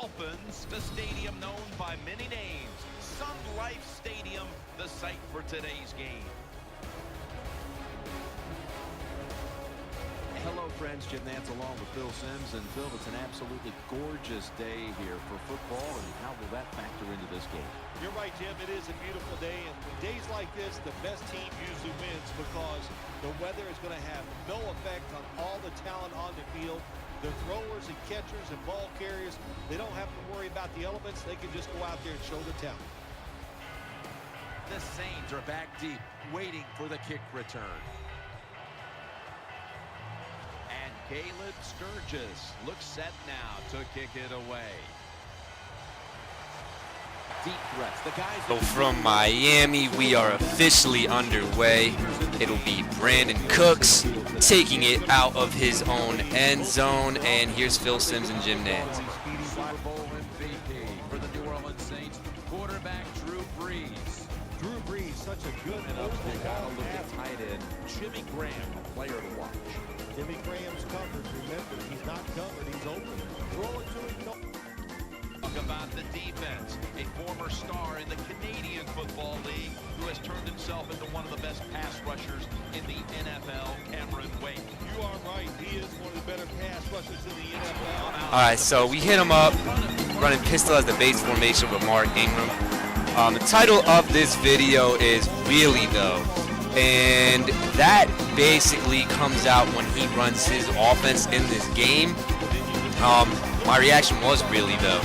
Dolphins, the stadium known by many names, Sun Life Stadium, the site for today's game. Hello friends, Jim Nance along with Phil Sims. And Phil, it's an absolutely gorgeous day here for football, and how will that factor into this game? You're right, Jim. It is a beautiful day, and days like this, the best team usually wins because the weather is going to have no effect on all the talent on the field. The throwers and catchers and ball carriers, they don't have to worry about the elements. They can just go out there and show the talent. The Saints are back deep, waiting for the kick return. And Caleb Sturgis looks set now to kick it away. Deep threats. The guys. So from Miami, we are officially underway. It'll be Brandon Cooks taking it out of his own end zone. And here's Phil Sims and Jim Nance. Super Bowl MVP for the New Orleans Saints, quarterback Drew Brees. Drew Brees, such a good And up they got to look at tight end Jimmy Graham, a player to watch. Jimmy Graham's covered. Remember, he's not covered. He's open. Throw it to him. No. Talk about the defense, a former star in the Canadian Football League who has turned himself into one of the best pass rushers in the NFL, Cameron Wake. You are right. He is one of the better pass rushers in the NFL. All right, so we hit him up, running pistol as the base formation with Marc Ingram. The title of this video is Really Though, and that basically comes out when he runs his offense in this game. My reaction was really though.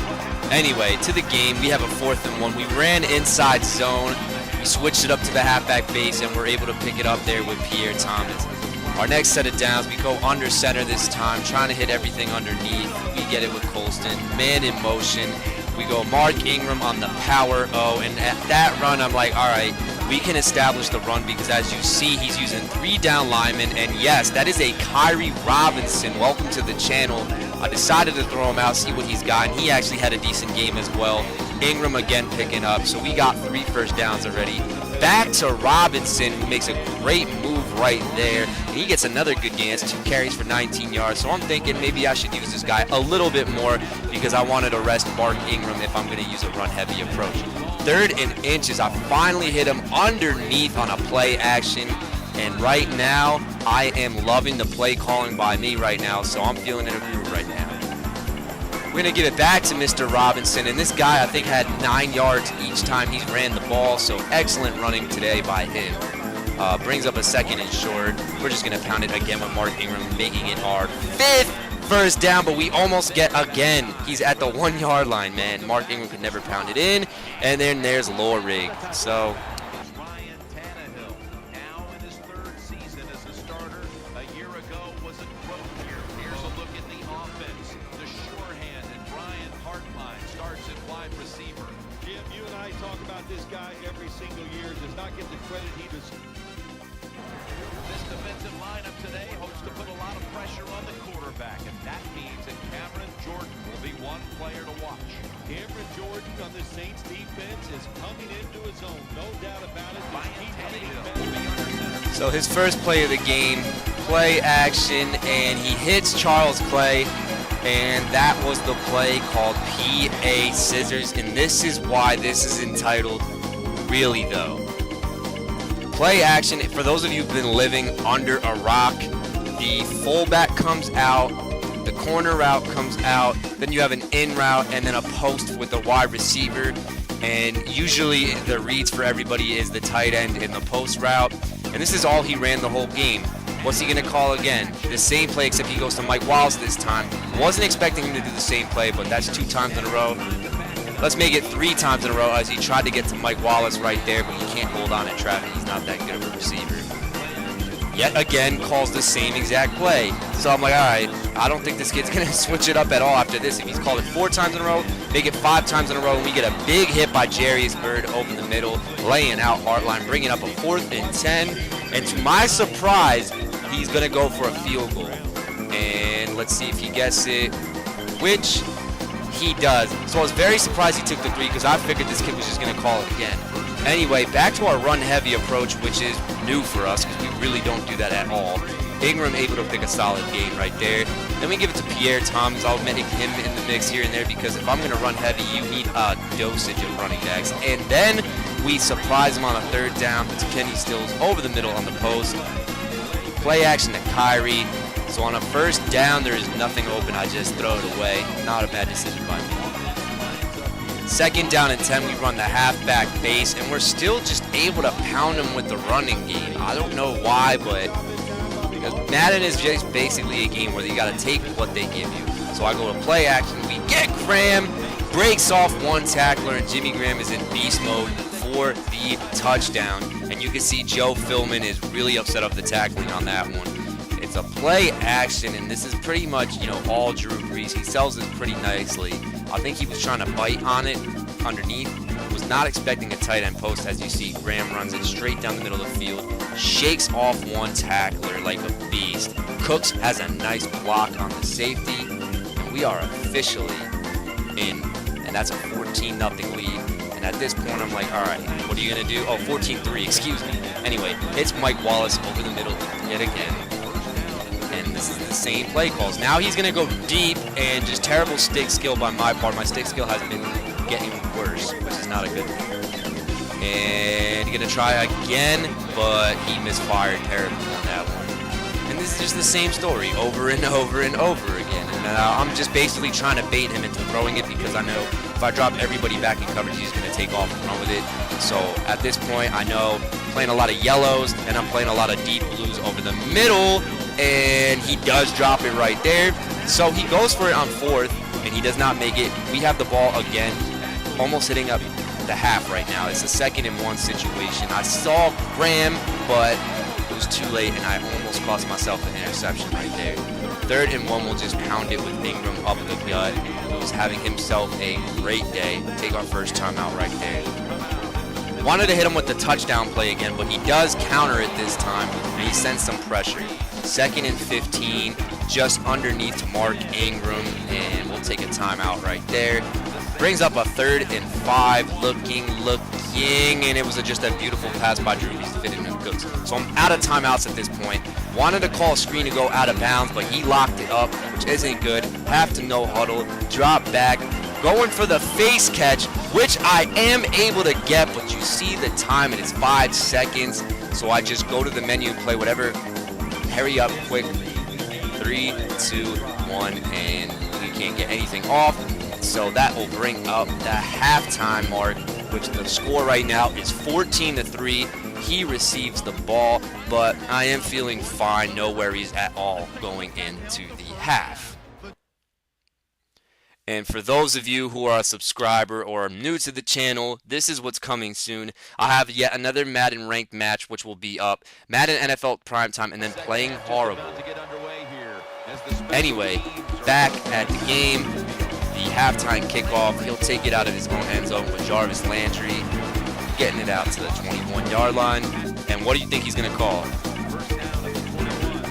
Anyway, to the game, we have a 4th and 1. We ran inside zone. We switched it up to the halfback base, and we're able to pick it up there with Pierre Thomas. Our next set of downs, we go under center this time, trying to hit everything underneath. We get it with Colston. Man in motion. We go Marc Ingram on the power O, and at that run, I'm like, all right, we can establish the run because as you see, he's using 3 down linemen, and yes, that is a Kyrie Robinson. Welcome to the channel. I decided to throw him out, see what he's got, and he actually had a decent game as well. Ingram again picking up, so we got 3 first downs already. Back to Robinson, who makes a great move right there, and he gets another good game. It's 2 carries for 19 yards, so I'm thinking maybe I should use this guy a little bit more because I wanted to rest Marc Ingram if I'm going to use a run-heavy approach. 3rd and inches, I finally hit him underneath on a play action. And right now, I am loving the play calling by me right now, so I'm feeling in a groove right now. We're going to give it back to Mr. Robinson, and this guy I think had 9 yards each time he ran the ball, so excellent running today by him. Brings up a 2nd and short. We're just going to pound it again with Marc Ingram, making it our 5th first down, but we almost get again. He's at the 1 yard line, man. Marc Ingram could never pound it in, and then there's Lorig. So this guy every single year, does not get the credit he deserves. This defensive lineup today hopes to put a lot of pressure on the quarterback, and that means that Cameron Jordan will be one player to watch. Cameron Jordan on the Saints defense is coming into his own, no doubt about it. So his first play of the game, play action, and he hits Charles Clay. And that was the play called PA Scissors, and this is why this is entitled Really Though. Play action, for those of you who've been living under a rock, the fullback comes out, the corner route comes out, then you have an in route and then a post with the wide receiver, and usually the reads for everybody is the tight end in the post route, and this is all he ran the whole game. What's he going to call again? The same play, except he goes to Mike Wallace this time. Wasn't expecting him to do the same play, but that's 2 times in a row. Let's make it 3 times in a row as he tried to get to Mike Wallace right there, but he can't hold on in traffic. He's not that good of a receiver. Yet again, calls the same exact play. So I'm like, all right, I don't think this kid's going to switch it up at all after this. If he's called it 4 times in a row, make it 5 times in a row, and we get a big hit by Jarius Byrd over the middle, laying out Hartline, bringing up a 4th and 10. And to my surprise, he's going to go for a field goal. And let's see if he gets it, which he does. So I was very surprised he took the 3 because I figured this kid was just going to call it again. Anyway, back to our run-heavy approach, which is new for us because we really don't do that at all. Ingram able to pick a solid game right there. Then we give it to Pierre Thomas. I'll make him in the mix here and there because if I'm going to run heavy, you need a dosage of running backs. And then we surprise him on a 3rd down to Kenny Stills over the middle on the post. Play action to Kyrie. So on a 1st down, there is nothing open. I just throw it away. Not a bad decision by me. 2nd down and 10, we run the halfback base, and we're still just able to pound them with the running game. I don't know why, but because Madden is just basically a game where you got to take what they give you. So I go to play action. We get Graham, breaks off one tackler, and Jimmy Graham is in beast mode for the touchdown. And you can see Joe Philman is really upset of the tackling on that one. It's a play action, and this is pretty much, all Drew Brees. He sells this pretty nicely. I think he was trying to bite on it underneath. Was not expecting a tight end post. As you see, Graham runs it straight down the middle of the field, shakes off one tackler like a beast. Cooks has a nice block on the safety, and we are officially in, and that's a 14-0 lead. And at this point, I'm like, all right, what are you going to do? Oh, 14-3, excuse me. Anyway, it's Mike Wallace over the middle yet again. And this is the same play calls. Now he's going to go deep, and just terrible stick skill by my part. My stick skill has been getting worse, which is not a good thing. And he's going to try again, but he misfired terribly on that one. And this is just the same story over and over and over again. And I'm just basically trying to bait him into throwing it because I know if I drop everybody back in coverage, he's going to take off and run with it. So at this point, I know I'm playing a lot of yellows, and I'm playing a lot of deep blues over the middle. And he does drop it right there. So he goes for it on 4th, and he does not make it. We have the ball again, almost hitting up the half right now. It's a 2nd and 1 situation. I saw Graham, but it was too late, and I almost cost myself an interception right there. 3rd and 1, we'll just pound it with Ingram up the gut. Who's having himself a great day. Take our first timeout right there. Wanted to hit him with the touchdown play again, but he does counter it this time, and he sends some pressure. 2nd and 15, just underneath to Marc Ingram, and we'll take a timeout right there. Brings up a 3rd and 5, looking, and it was just a beautiful pass by Drew Brees to fit in the Cooks. So I'm out of timeouts at this point. Wanted to call a screen to go out of bounds, but he locked it up, which isn't good. Have to no huddle, drop back, going for the face catch, which I am able to get, but you see the time, and it's 5 seconds. So I just go to the menu and play whatever. Hurry up, quick. 3, 2, 1, and we can't get anything off. So that will bring up the halftime mark, which the score right now is 14-3. He receives the ball, but I am feeling fine. No worries at all going into the half. And for those of you who are a subscriber or are new to the channel, this is what's coming soon. I have yet another Madden ranked match, which will be up. Madden NFL Primetime, and then Playing Horrible. Anyway, back at the game, the halftime kickoff. He'll take it out of his own end zone with Jarvis Landry, getting it out to the 21-yard line. And what do you think he's going to call?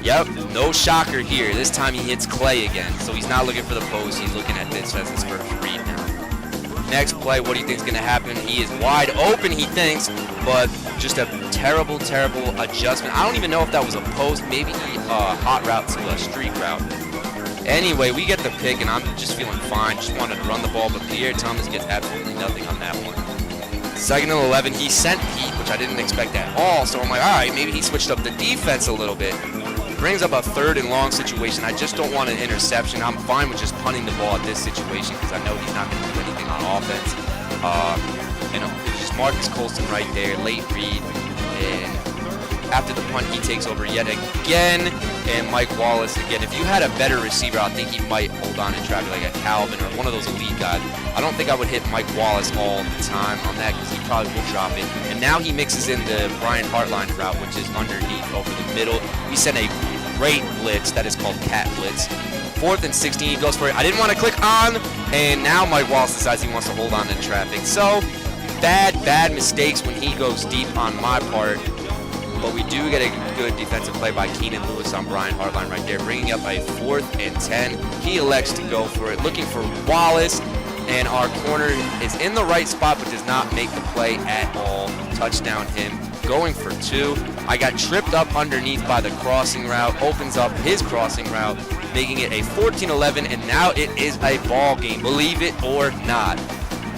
Yep, no shocker here. This time he hits Clay again. So he's not looking for the post. He's looking at this as his first read now. Next play, what do you think is going to happen? He is wide open, he thinks, but just a terrible, terrible adjustment. I don't even know if that was a post. Maybe a hot route to a streak route. Anyway, we get the pick, and I'm just feeling fine. Just wanted to run the ball, but Pierre Thomas gets absolutely nothing on that one. 2nd and 11, he sent Pete, which I didn't expect at all. So I'm like, all right, maybe he switched up the defense a little bit. Brings up a 3rd and long situation. I just don't want an interception. I'm fine with just punting the ball at this situation because I know he's not going to do anything on offense. It was just Marques Colston right there, late read, and after the punt, he takes over yet again, and Mike Wallace again. If you had a better receiver, I think he might hold on in traffic like a Calvin or one of those elite guys. I don't think I would hit Mike Wallace all the time on that because he probably will drop it. And now he mixes in the Brian Hartline route, which is underneath over the middle. We send a great blitz that is called Cat Blitz. 4th and 16, he goes for it. I didn't want to click on, and now Mike Wallace decides he wants to hold on in traffic. So bad mistakes when he goes deep on my part. But we do get a good defensive play by Keenan Lewis on Brian Hartline right there, bringing up a 4th and 10. He elects to go for it, looking for Wallace, and our corner is in the right spot but does not make the play at all. Touchdown him, going for 2. I got tripped up underneath by the crossing route, opens up his crossing route, making it a 14-11, and now it is a ball game, believe it or not.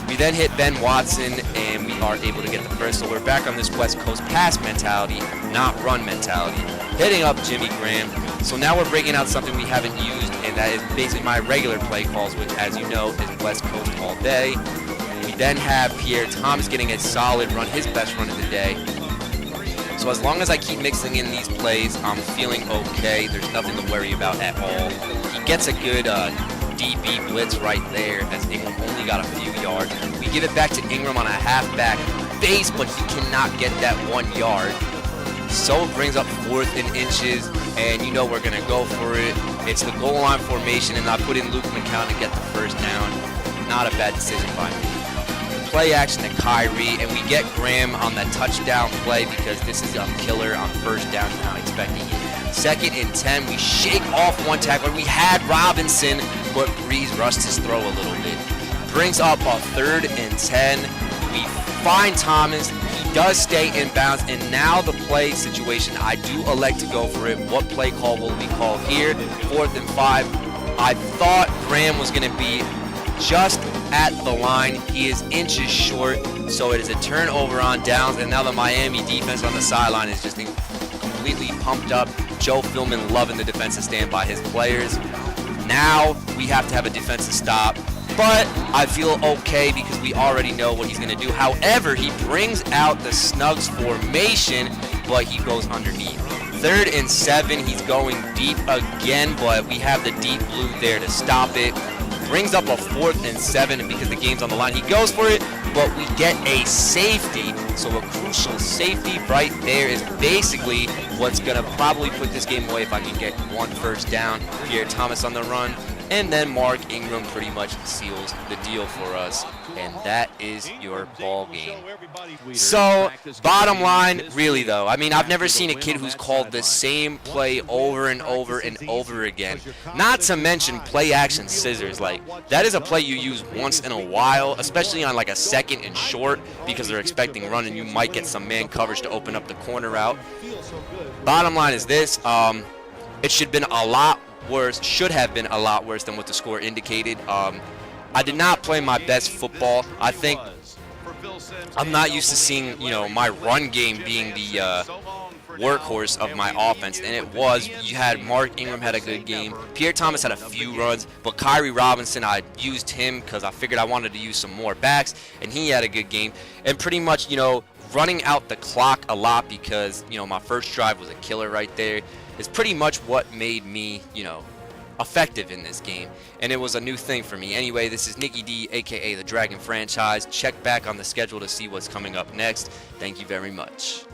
We then hit Ben Watson, and we are able to get the first. So we're back on this West Coast pass mentality, not run mentality. Hitting up Jimmy Graham. So now we're breaking out something we haven't used, and that is basically my regular play calls, which, as you know, is West Coast all day. We then have Pierre Thomas getting a solid run, his best run of the day. So as long as I keep mixing in these plays, I'm feeling okay. There's nothing to worry about at all. He gets a good DB blitz right there, as Ingram only got a few yards. We give it back to Ingram on a halfback base, but he cannot get that 1 yard. So it brings up 4th and inches, and you know we're going to go for it. It's the goal line formation, and I put in Luke McCown to get the first down. Not a bad decision by me. Play action to Kyrie, and we get Graham on that touchdown play because this is a killer on first down. Not expecting it. 2nd and 10, we shake off one tackler. We had Robinson, but Brees rushed his throw a little bit. Brings up a 3rd and 10. We find Thomas. He does stay in bounds, and now the play situation, I do elect to go for it. What play call will we call here? 4th and 5. I thought Graham was going to be just at the line. He is inches short, so it is a turnover on downs, and now the Miami defense on the sideline is just completely pumped up. Joe Philman loving the defensive stand by his players. Now we have to have a defensive stop, but I feel okay because we already know what he's going to do. However, he brings out the Snugs formation, but he goes underneath. 3rd and 7, he's going deep again, but we have the deep blue there to stop it. Brings up a 4th and 7 because the game's on the line. He goes for it, but we get a safety. So a crucial safety right there is basically what's going to probably put this game away if I can get 1 first down. Pierre Thomas on the run, and then Marc Ingram pretty much seals the deal for us, and that is your ball game. So, bottom line, really though, I mean, I've never seen a kid who's called the same play over and over and over again. Not to mention play action scissors. Like, that is a play you use once in a while, especially on like a 2nd and short, because they're expecting run and you might get some man coverage to open up the corner route. Bottom line is this, it should have been a lot worse than what the score indicated. I did not play my best football. I think I'm not used to seeing, you know, my run game being the workhorse of my offense, and it was. You had Marc Ingram had a good game. Pierre Thomas had a few runs, but Kyrie Robinson, I used him because I figured I wanted to use some more backs, and he had a good game. And pretty much, you know, running out the clock a lot because, you know, my first drive was a killer right there is pretty much what made me, you know, effective in this game, and it was a new thing for me. Anyway, this is Nicky D, aka the Dragon Franchise. Check back on the schedule to see what's coming up next. Thank you very much.